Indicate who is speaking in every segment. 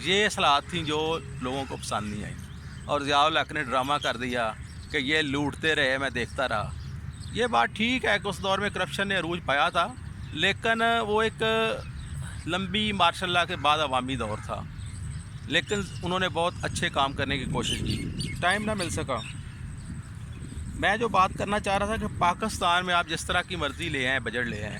Speaker 1: یہ اصلاحات تھیں جو لوگوں کو پسند نہیں آئیں، اور ضیاء الحق نے ڈرامہ کر دیا کہ یہ لوٹتے رہے، میں دیکھتا رہا۔ یہ بات ٹھیک ہے کہ اس دور میں کرپشن نے عروج پایا تھا، لیکن وہ ایک لمبی ماشاء اللہ کے بعد عوامی دور تھا، لیکن انہوں نے بہت اچھے کام کرنے کی کوشش کی، ٹائم نہ مل سکا۔ میں جو بات کرنا چاہ رہا تھا کہ پاکستان میں آپ جس طرح کی مرضی لے آئیں، بجٹ لے آئیں،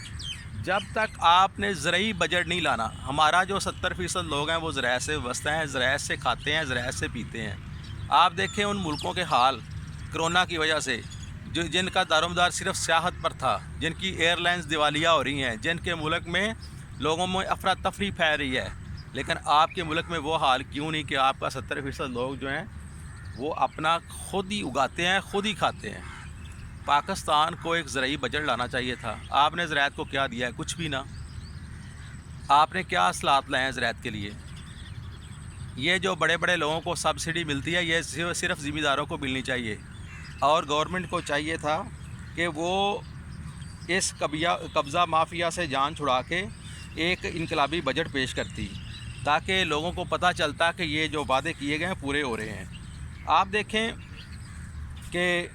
Speaker 1: جب تک آپ نے زرعی بجٹ نہیں لانا، ہمارا جو 70% لوگ ہیں وہ زراعت سے وابستہ ہیں، زراعت سے کھاتے ہیں، زراعت سے پیتے ہیں۔ آپ دیکھیں ان ملکوں کے حال کرونا کی وجہ سے، جن کا دارومدار صرف سیاحت پر تھا، جن کی ایئر لائنز دیوالیہ ہو رہی ہیں، جن کے ملک میں لوگوں میں افراتفری پھیل رہی ہے، لیکن آپ کے ملک میں وہ حال کیوں نہیں کہ آپ کا 70% لوگ جو ہیں وہ اپنا خود ہی اگاتے ہیں، خود ہی کھاتے ہیں۔ پاکستان کو ایک زرعی بجٹ لانا چاہیے تھا۔ آپ نے زراعت کو کیا دیا ہے؟ کچھ بھی نہ۔ آپ نے کیا اصلاحات لائے ہیں زراعت کے لیے؟ یہ جو بڑے بڑے لوگوں کو سبسڈی ملتی ہے، یہ صرف ذمہ داروں کو ملنی چاہیے، اور گورنمنٹ کو چاہیے تھا کہ وہ اس قبضہ مافیا سے جان چھڑا کے ایک انقلابی بجٹ پیش کرتی، تاکہ لوگوں کو پتہ چلتا کہ یہ جو وعدے کیے گئے ہیں پورے ہو رہے ہیں۔ آپ دیکھیں کہ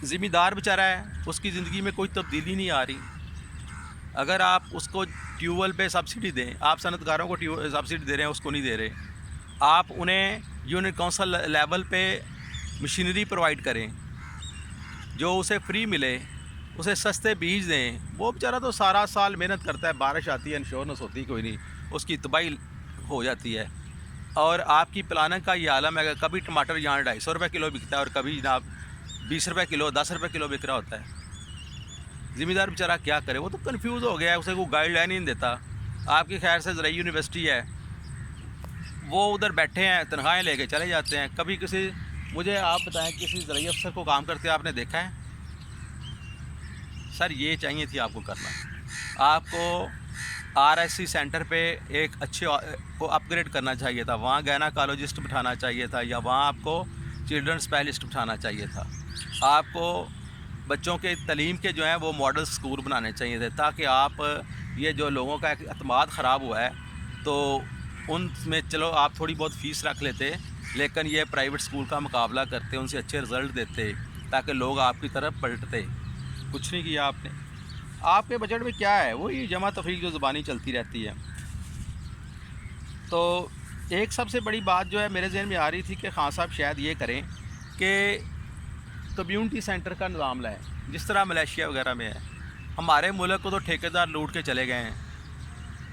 Speaker 1: ذمہ دار بیچارہ ہے، اس کی زندگی میں کوئی تبدیلی نہیں آ رہی۔ اگر آپ اس کو ٹیوب ویل پہ سبسڈی دیں، آپ صنعت کاروں کو سبسڈی دے رہے ہیں، اس کو نہیں دے رہے۔ آپ انہیں یونٹ کونسل لیول پہ مشینری پرووائڈ کریں جو اسے فری ملے، اسے سستے بیج دیں۔ وہ بیچارہ تو سارا سال محنت کرتا ہے، بارش آتی ہے، انشورنس ہوتی کوئی نہیں، اس کی تباہی ہو جاتی ہے۔ اور آپ کی پلاننگ کا یہ عالم ہے کہ کبھی ٹماٹر یہاں 250 روپے کلو بکتا ہے، اور کبھی جناب 20 روپے کلو، 10 روپے کلو بک رہا ہوتا ہے۔ ذمہ دار بیچارہ کیا کرے؟ وہ تو کنفیوز ہو گیا ہے، اسے کوئی گائیڈ لائن ہی نہیں دیتا۔ آپ کی خیر سے زرعی یونیورسٹی ہے، وہ ادھر بیٹھے ہیں، تنخواہیں لے کے چلے جاتے ہیں۔ کبھی مجھے آپ بتائیں کسی زرعی افسر کو کام کرتے آپ نے دیکھا ہے؟ سر یہ چاہیے تھی آپ کو کرنا، آپ کو RSC سینٹر پہ ایک اچھے کو اپ گریڈ کرنا چاہیے تھا، وہاں گائناکالوجسٹ بٹھانا چاہیے تھا، یا وہاں آپ کو چلڈرن اسپیشلسٹ بٹھانا چاہیے تھا۔ آپ کو بچوں کے تعلیم کے جو ہیں وہ ماڈل اسکول بنانے چاہیے تھے، تاکہ آپ یہ جو لوگوں کا اعتماد خراب ہوا ہے تو ان میں چلو آپ تھوڑی بہت فیس رکھ لیتے، لیکن یہ پرائیویٹ اسکول کا مقابلہ کرتے، ان سے اچھے رزلٹ دیتے، تاکہ لوگ آپ کی طرف پلٹتے۔ کچھ نہیں کیا آپ نے۔ آپ کے بجٹ میں کیا ہے؟ وہی جمع تفریق جو زبانی چلتی رہتی ہے۔ تو ایک سب سے بڑی بات جو ہے میرے ذہن میں آ رہی تھی کہ خان صاحب شاید یہ کریں کہ کمیونٹی سینٹر کا نظام لائیں، جس طرح ملیشیا وغیرہ میں ہے۔ ہمارے ملک کو تو ٹھیکیدار لوٹ کے چلے گئے ہیں۔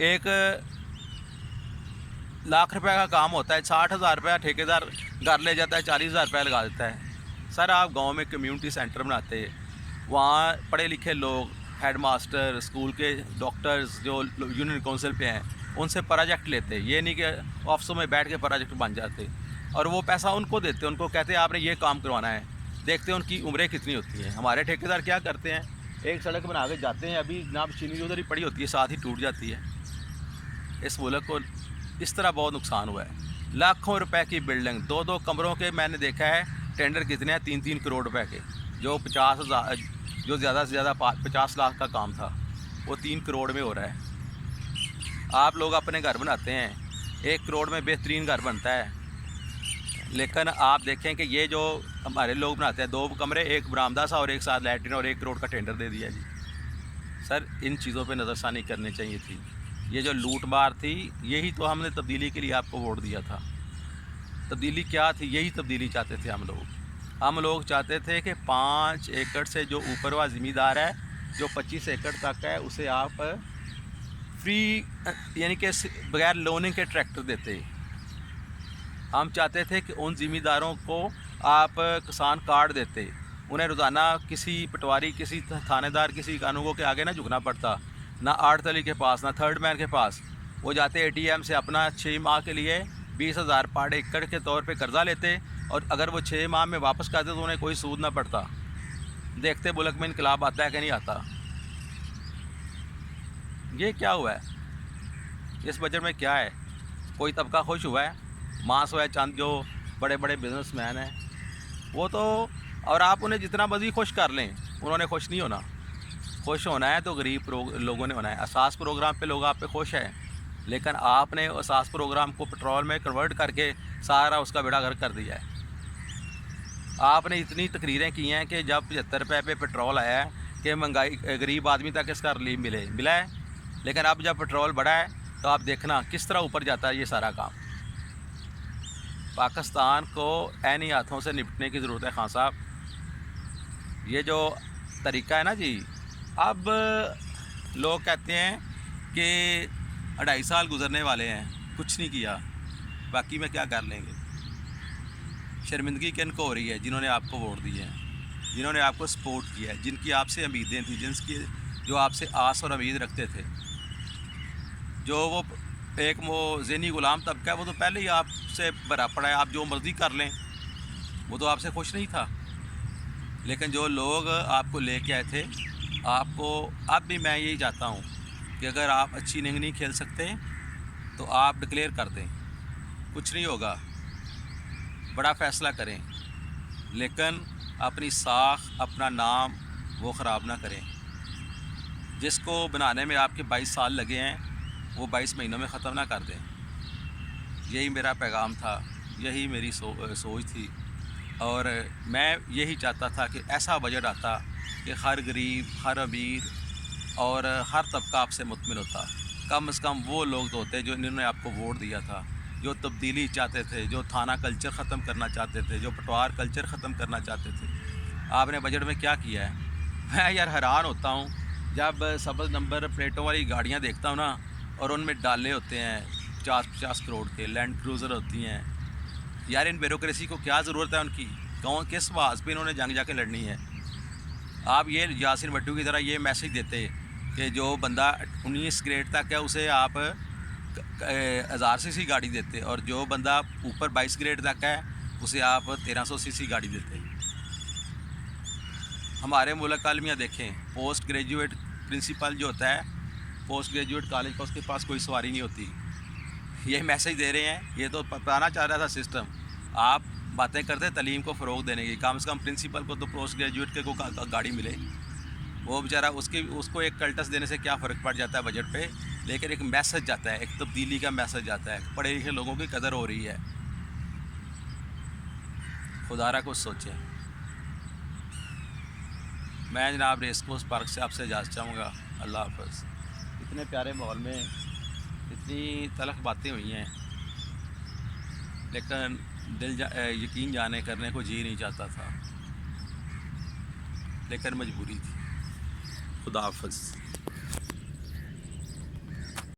Speaker 1: 1,00,000 روپے کا کام ہوتا ہے، 60,000 روپیہ ٹھیکیدار گھر لے جاتا ہے، 40,000 روپیہ لگا دیتا ہے۔ سر آپ گاؤں میں کمیونٹی سینٹر بناتے، وہاں پڑھے لکھے لوگ، ہیڈ ماسٹر، اسکول کے ڈاکٹرز جو یونین کونسل پہ ہیں، ان سے پروجیکٹ لیتے، یہ نہیں کہ آفسوں میں بیٹھ کے پروجیکٹ بن جاتے، اور وہ پیسہ ان کو دیتے، ان کو کہتے آپ نے یہ کام کروانا ہے، دیکھتے ہیں ان کی عمریں کتنی ہوتی ہیں۔ ہمارے ٹھیکیدار کیا کرتے ہیں؟ ایک سڑک بنا کے جاتے ہیں، ابھی جناب چینی ادھر ہی پڑی ہوتی ہے، ساتھ ہی ٹوٹ جاتی ہے۔ اس ملک کو اس طرح بہت نقصان ہوا ہے۔ لاکھوں روپے کی بلڈنگ، 2 کمروں کے میں نے دیکھا ہے ٹینڈر کتنے ہیں، 3 کروڑ روپے کے، جو 50,000 جو زیادہ سے زیادہ 50 لاکھ کا کام تھا، وہ 3 کروڑ میں ہو رہا ہے۔ آپ لوگ اپنے گھر بناتے ہیں، 1 کروڑ میں بہترین گھر بنتا ہے، لیکن آپ دیکھیں کہ یہ جو ہمارے لوگ بناتے ہیں 2 کمرے، 1 برآمدہ سا اور 1 ساتھ لیٹرین، اور 1 کروڑ کا ٹینڈر دے دیا جی۔ سر ان چیزوں پہ نظر ثانی کرنی چاہیے تھی۔ یہ جو لوٹ مار تھی، یہی تو ہم نے تبدیلی کے لیے آپ کو ووٹ دیا تھا۔ تبدیلی کیا تھی؟ یہی تبدیلی چاہتے تھے ہم لوگ چاہتے تھے کہ 5 ایکڑ سے جو اوپر ہوا ذمہ دار ہے، جو 25 ایکڑ تک ہے، اسے آپ فری یعنی کہ بغیر لوننگ کے ٹریکٹر دیتے۔ ہم چاہتے تھے کہ ان ذمہ داروں کو آپ کسان کارڈ دیتے، انہیں روزانہ کسی پٹواری، کسی تھانے دار، کسی قانون کے آگے نہ جھکنا پڑتا، نہ آڑتلی کے پاس، نہ تھرڈ مین کے پاس۔ وہ جاتے ATM سے اپنا 6 ماہ کے لیے 20,000 پر ایکڑ کے طور پہ قرضہ لیتے، اور اگر وہ 6 ماہ میں واپس کرتے تو انہیں کوئی سود نہ پڑتا۔ دیکھتے ملک میں انقلاب آتا ہے کہ نہیں آتا۔ یہ کیا ہوا ہے؟ اس بجٹ میں کیا ہے؟ کوئی طبقہ خوش ہوا ہے؟ ماس ہوا ہے چند جو بڑے بڑے بزنس مین ہیں وہ تو، اور آپ انہیں جتنا مرضی خوش کر لیں، انہوں نے خوش نہیں ہونا۔ خوش ہونا ہے تو غریب لوگوں نے ہونا ہے۔ اساس پروگرام پہ لوگ آپ پہ خوش ہیں، لیکن آپ نے اساس پروگرام کو پٹرول میں کنورٹ کر کے سارا اس کا بیڑا غرق کر دیا ہے۔ آپ نے اتنی تقریریں کی ہیں کہ جب 75 روپے پہ پٹرول آیا ہے کہ مہنگائی غریب آدمی تک اس کا ریلیف ملا ہے، لیکن اب جب پٹرول بڑھا ہے تو آپ دیکھنا کس طرح اوپر جاتا ہے یہ سارا کام۔ پاکستان کو عینی ہاتھوں سے نپٹنے کی ضرورت ہے خان صاحب۔ یہ جو طریقہ ہے نا جی، اب لوگ کہتے ہیں کہ 2.5 سال گزرنے والے ہیں، کچھ نہیں کیا، باقی میں کیا کر لیں گے۔ شرمندگی کن کو ہو رہی ہے؟ جنہوں نے آپ کو ووٹ دیے ہیں، جنہوں نے آپ کو سپورٹ کیا ہے، جن کی آپ سے امیدیں تھیں، جو آپ سے آس اور امید رکھتے تھے۔ جو وہ ایک ذہنی غلام طبقہ ہے، وہ تو پہلے ہی آپ سے بھرا پڑا ہے، آپ جو مرضی کر لیں، وہ تو آپ سے خوش نہیں تھا۔ لیکن جو لوگ آپ کو لے کے آئے تھے، آپ کو اب بھی میں یہی چاہتا ہوں کہ اگر آپ اچھی اننگ نہیں کھیل سکتے تو آپ ڈکلیئر کر دیں، کچھ نہیں ہوگا، بڑا فیصلہ کریں، لیکن اپنی ساکھ، اپنا نام وہ خراب نہ کریں۔ جس کو بنانے میں آپ کے 22 سال لگے ہیں، وہ 22 مہینوں میں ختم نہ کر دیں۔ یہی میرا پیغام تھا، یہی میری سوچ تھی، اور میں یہی چاہتا تھا کہ ایسا بجٹ آتا کہ ہر غریب، ہر امیر اور ہر طبقہ آپ سے مطمئن ہوتا۔ کم از کم وہ لوگ تو ہوتے جو انہوں نے آپ کو ووٹ دیا تھا، جو تبدیلی چاہتے تھے، جو تھانہ کلچر ختم کرنا چاہتے تھے، جو پٹوار کلچر ختم کرنا چاہتے تھے۔ آپ نے بجٹ میں کیا کیا ہے؟ میں یار حیران ہوتا ہوں جب سبز نمبر پلیٹوں والی گاڑیاں دیکھتا ہوں نا، اور ان میں ڈالے ہوتے ہیں 50 کروڑ کے، لینڈ کروزر ہوتی ہیں۔ یار ان بیوروکریسی کو کیا ضرورت ہے ان کی؟ کس بات پہ انہوں نے جنگ جا کے لڑنی ہے؟ آپ یہ یاسین بھٹو کی طرح یہ میسج دیتے کہ جو بندہ 19 گریڈ تک ہے اسے آپ 1000 cc گاڑی دیتے، اور جو بندہ اوپر 22 گریڈ تک ہے اسے آپ 1300 cc گاڑی دیتے۔ ہمارے ملک کا المیہ دیکھیں، پوسٹ گریجویٹ پرنسپل جو ہوتا ہے پوسٹ گریجویٹ کالج کا، اس کے پاس کوئی سواری نہیں ہوتی۔ یہ میسج دے رہے ہیں، یہ تو پرانا چاہ رہا تھا سسٹم۔ آپ باتیں کرتے تعلیم کو فروغ دینے کی، کم سے کم پرنسپل کو تو پوسٹ گریجویٹ کے کو گاڑی ملے۔ وہ بیچارہ اس کو ایک کلٹس دینے سے کیا فرق پڑ جاتا ہے بجٹ پہ، لیکن ایک میسج جاتا ہے، ایک تبدیلی کا میسج جاتا ہے، پڑھے لکھے لوگوں کی قدر ہو رہی ہے۔ خدا را کچھ سوچیں۔ میں جناب ریس کورس پارک سے آپ سے اجازت چاہوں گا۔ اللہ حافظ۔ اتنے پیارے ماحول میں اتنی تلخ باتیں ہوئی ہیں، لیکن یقین جانے کرنے کو جی نہیں چاہتا تھا، لیکن مجبوری تھی۔ خدا حافظ۔